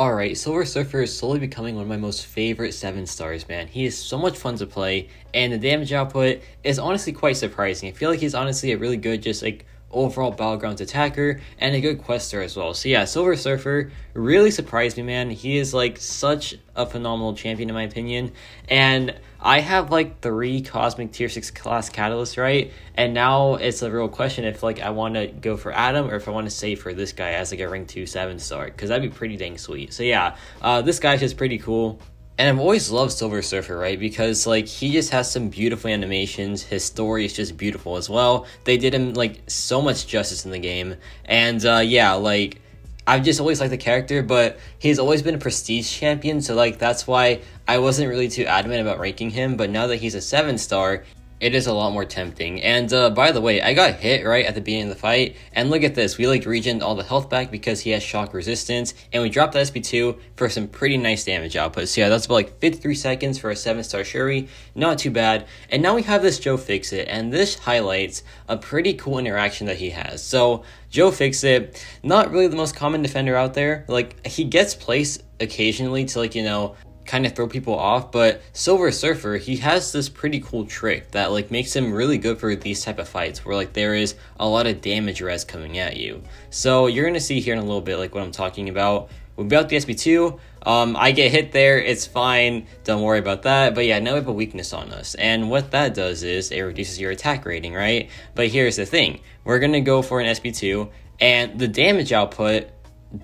Alright, Silver Surfer is slowly becoming one of my most favorite 7 stars, man. He is so much fun to play, and the damage output is honestly quite surprising. I feel like he's honestly a really good, just like, overall battlegrounds attacker, and a good quester as well. So yeah, Silver Surfer really surprised me, man. He is like such a phenomenal champion in my opinion, and I have like 3 Cosmic Tier 6 class Catalysts, right? And now it's a real question if like I want to go for Adam or if I want to save for this guy as like a rank 2 7 star, because that'd be pretty dang sweet. So yeah, this guy's just pretty cool. And I've always loved Silver Surfer, right? Because, like, he just has some beautiful animations. His story is just beautiful as well. They did him, like, so much justice in the game. And, yeah, like, I've just always liked the character, but he's always been a prestige champion. So, like, that's why I wasn't really too adamant about ranking him. But now that he's a 7 star, it is a lot more tempting. And by the way, I got hit right at the beginning of the fight, and look at this, we like regened all the health back because he has shock resistance, and we dropped the SP2 for some pretty nice damage output. So yeah, that's about like 53 seconds for a 7-star Shuri, not too bad. And now we have this Joe Fixit, and this highlights a pretty cool interaction that he has. So Joe Fixit, not really the most common defender out there. Like, he gets placed occasionally to, like, you know, kind of throw people off, but Silver Surfer, he has this pretty cool trick that like makes him really good for these type of fights where like there is a lot of damage res coming at you. So you're gonna see here in a little bit like what I'm talking about. Without the SP2, I get hit there, it's fine, don't worry about that. But yeah, now we have a weakness on us, and what that does is it reduces your attack rating, right? But here's the thing, we're gonna go for an SP2, and the damage output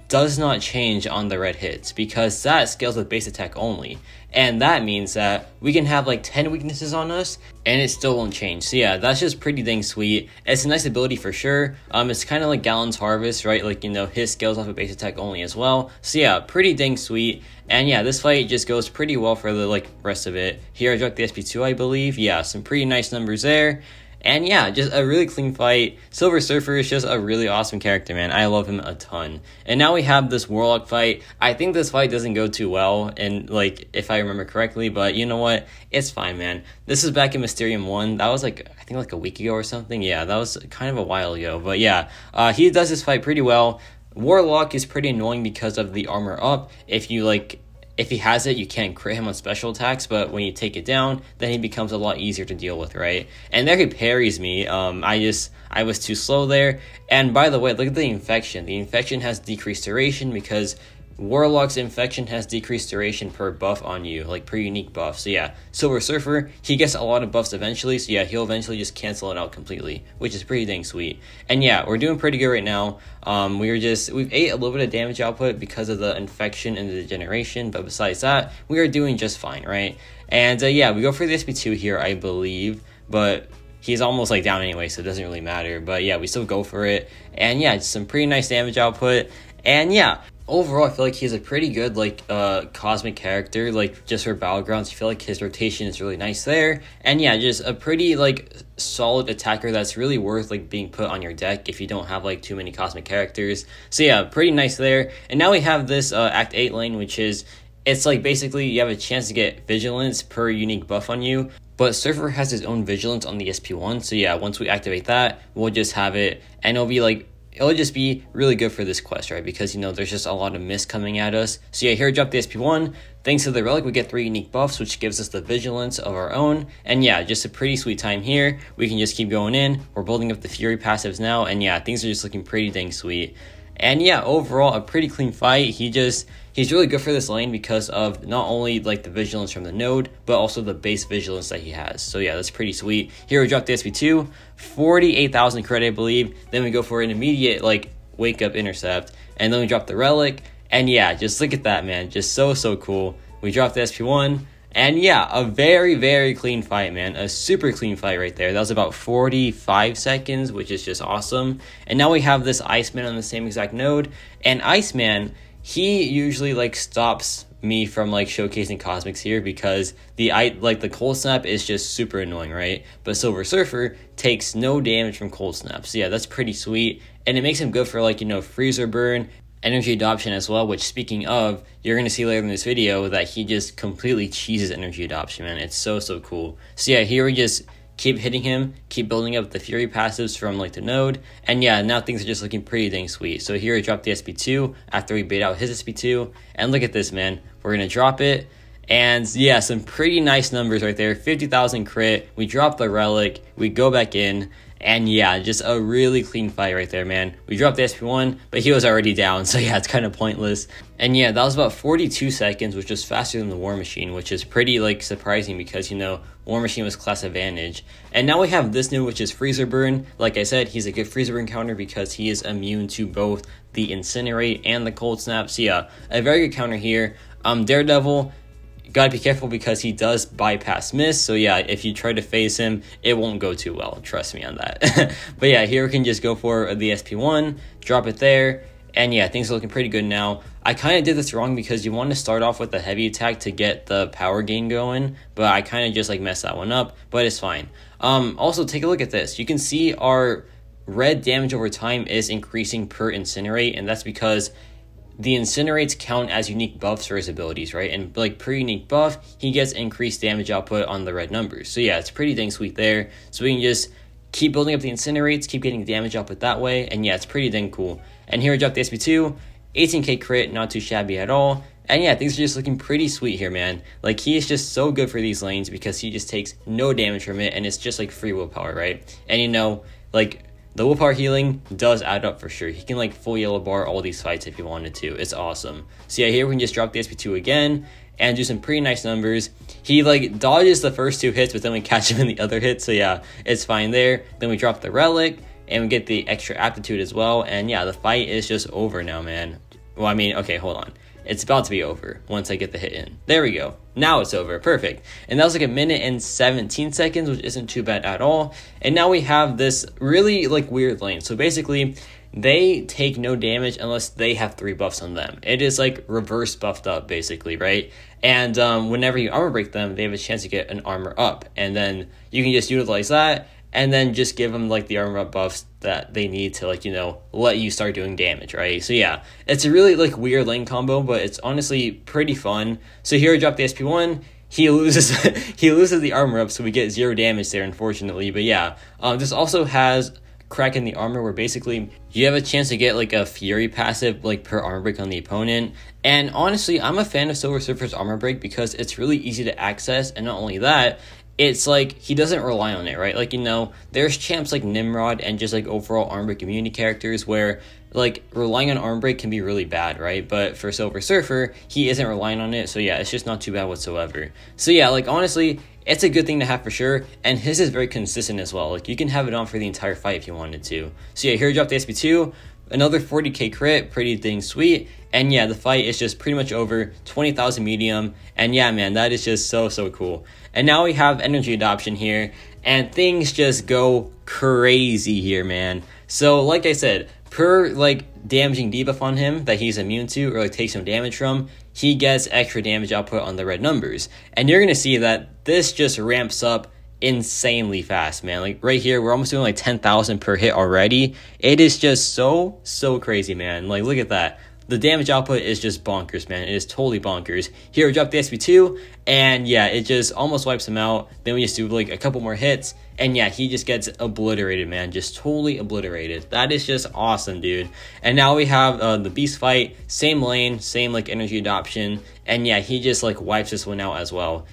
does not change on the red hits because that scales with base attack only, and that means that we can have like 10 weaknesses on us and it still won't change. So yeah, that's just pretty dang sweet. It's a nice ability for sure. It's kind of like Gallon's Harvest, right? Like, you know, his scales off of base attack only as well. So yeah, pretty dang sweet. And yeah, this fight just goes pretty well for the like rest of it. Here I dropped the SP2, I believe. Yeah, some pretty nice numbers there. And yeah, just a really clean fight. Silver Surfer is just a really awesome character, man. I love him a ton. And now we have this Warlock fight. I think this fight doesn't go too well, and like, if I remember correctly, but you know what? It's fine, man. This is back in Mysterium 1. That was like, I think like a week ago or something. Yeah, that was kind of a while ago. But yeah, he does this fight pretty well. Warlock is pretty annoying because of the armor up. If he has it, you can't crit him on special attacks, but when you take it down, then he becomes a lot easier to deal with, right? And there he parries me. I was too slow there. And by the way, look at the infection. The infection has decreased duration because Warlock's infection has decreased duration per buff on you, like per unique buff. So yeah, Silver Surfer, he gets a lot of buffs eventually, so yeah, he'll eventually just cancel it out completely, which is pretty dang sweet. And yeah, we're doing pretty good right now. We've ate a little bit of damage output because of the infection and the degeneration, but besides that, we are doing just fine, right? And yeah, we go for the SP2 here, I believe, but he's almost like down anyway, so it doesn't really matter. But yeah, we still go for it. And yeah, just some pretty nice damage output. And yeah, overall, I feel like he's a pretty good, like, cosmic character, like, just for Battlegrounds. I feel like his rotation is really nice there. And yeah, just a pretty, like, solid attacker that's really worth, like, being put on your deck if you don't have, like, too many cosmic characters. So yeah, pretty nice there. And now we have this Act 8 lane, which is, it's like, basically, you have a chance to get Vigilance per unique buff on you. But Surfer has his own Vigilance on the SP1. So yeah, once we activate that, we'll just have it, and it'll be, like, it'll just be really good for this quest, right? Because, you know, there's just a lot of mist coming at us. So yeah, here I drop the SP1. Thanks to the relic, we get 3 unique buffs, which gives us the vigilance of our own. And yeah, just a pretty sweet time here. We can just keep going in. We're building up the Fury passives now. And yeah, things are just looking pretty dang sweet. And yeah, overall, a pretty clean fight. He's really good for this lane because of not only like the vigilance from the node, but also the base vigilance that he has. So yeah, that's pretty sweet. Here we drop the SP2, 48,000 credit, I believe. Then we go for an immediate like wake up intercept, and then we drop the relic. And yeah, just look at that, man. Just so cool. We drop the SP1. And yeah, a very, very clean fight, man. A super clean fight right there. That was about 45 seconds, which is just awesome. And now we have this Iceman on the same exact node. And Iceman, he usually like stops me from like showcasing cosmics here because the cold snap is just super annoying, right? But Silver Surfer takes no damage from cold snap. So yeah, that's pretty sweet. And it makes him good for, like, you know, freezer burn, energy adoption as well, which, speaking of, you're going to see later in this video that he just completely cheeses energy adoption, man. It's so cool. So yeah, here we just keep hitting him, keep building up the Fury passives from like the node, and yeah, now things are just looking pretty dang sweet. So here I dropped the SP2 after we bait out his SP2, and look at this, man. We're gonna drop it, and yeah, some pretty nice numbers right there. 50,000 crit, we drop the relic, we go back in, and yeah, just a really clean fight right there, man. We dropped the SP1, but he was already down, so yeah, it's kind of pointless. And yeah, that was about 42 seconds, which was faster than the War Machine, which is pretty like surprising because, you know, War Machine was class advantage. And now we have this new, which is Freezer Burn. Like I said, he's a good Freezer Burn counter because he is immune to both the Incinerate and the Cold Snap. So yeah, a very good counter here. Daredevil, gotta be careful because he does bypass miss. So yeah, if you try to phase him, it won't go too well. Trust me on that. But yeah, here we can just go for the SP1, drop it there. And yeah, things are looking pretty good now. I kind of did this wrong because you want to start off with a heavy attack to get the power gain going. But I kind of just like messed that one up, but it's fine. Also, take a look at this. You can see our red damage over time is increasing per Incinerate. And that's because the Incinerates count as unique buffs for his abilities, right? And like per unique buff, he gets increased damage output on the red numbers. So yeah, it's pretty dang sweet there. So we can just keep building up the Incinerates, keep getting damage output that way. And yeah, it's pretty dang cool. And here I dropped the SP2, 18k crit, not too shabby at all. And yeah, things are just looking pretty sweet here, man. Like, he is just so good for these lanes because he just takes no damage from it. And it's just like free willpower, right? And you know, like, the willpower healing does add up for sure. He can like full yellow bar all these fights if he wanted to. It's awesome. So yeah, here we can just drop the SP2 again and do some pretty nice numbers. He like dodges the first two hits, but then we catch him in the other hit. So yeah, it's fine there. Then we drop the relic and we get the extra aptitude as well. And yeah, the fight is just over now, man. Well, I mean, okay, hold on. It's about to be over once I get the hit in. There we go. Now it's over. Perfect. And that was like 1minute and 17 seconds, which isn't too bad at all. And now we have this really like weird lane. So basically, they take no damage unless they have 3 buffs on them. It is like reverse buffed up, basically, right? And whenever you armor break them, they have a chance to get an armor up. And then you can just utilize that and then just give them like the armor up buffs that they need to, like, you know, let you start doing damage, right? So yeah, it's a really like weird lane combo, but it's honestly pretty fun. So here I drop the SP1, he loses he loses the armor up, so we get 0 damage there, unfortunately. But yeah, this also has crack in the armor where basically you have a chance to get like a Fury passive like per armor break on the opponent. And honestly, I'm a fan of Silver Surfer's armor break because it's really easy to access, and not only that, it's like he doesn't rely on it, right? Like, you know, there's champs like Nimrod and just like overall armor break immunity characters where like relying on armor break can be really bad, right? But for Silver Surfer, he isn't relying on it, so yeah, it's just not too bad whatsoever. So yeah, like honestly, it's a good thing to have for sure, and his is very consistent as well. Like, you can have it on for the entire fight if you wanted to. So yeah, here I dropped the SP2, another 40k crit, pretty dang sweet. And yeah, the fight is just pretty much over, 20,000 medium. And yeah, man, that is just so cool. And now we have energy adoption here, and things just go crazy here, man. So like I said, per like damaging debuff on him that he's immune to or like takes no damage from, he gets extra damage output on the red numbers. And you're gonna see that this just ramps up insanely fast, man. Like right here, we're almost doing like 10,000 per hit already. It is just so crazy, man. Like, look at that. The damage output is just bonkers, man. It is totally bonkers. Here we drop the SP2, and yeah, it just almost wipes him out. Then we just do like a couple more hits, and yeah, he just gets obliterated, man. Just totally obliterated. That is just awesome, dude. And now we have the beast fight, same lane, same like energy adoption, and yeah, he just like wipes this one out as well.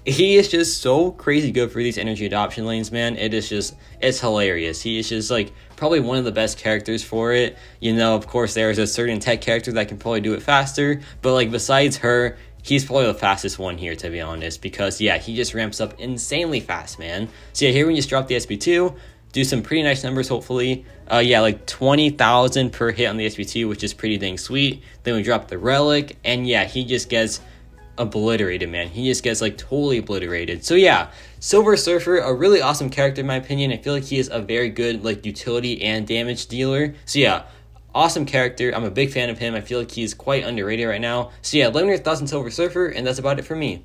He is just so crazy good for these energy adoption lanes, man. It is just, it's hilarious. He is just like probably one of the best characters for it. You know, of course, there's a certain tech character that can probably do it faster, but like besides her, he's probably the fastest one here, to be honest, because yeah, he just ramps up insanely fast, man. So yeah, here we just drop the SP2, do some pretty nice numbers, hopefully. Yeah, like 20,000 per hit on the SP2, which is pretty dang sweet. Then we drop the relic, and yeah, he just gets obliterated, man. He just gets like totally obliterated. So yeah, Silver Surfer, a really awesome character in my opinion. I feel like he is a very good like utility and damage dealer. So yeah, awesome character. I'm a big fan of him. I feel like he's quite underrated right now. So yeah, let me know your thoughts on Silver Surfer, and that's about it for me.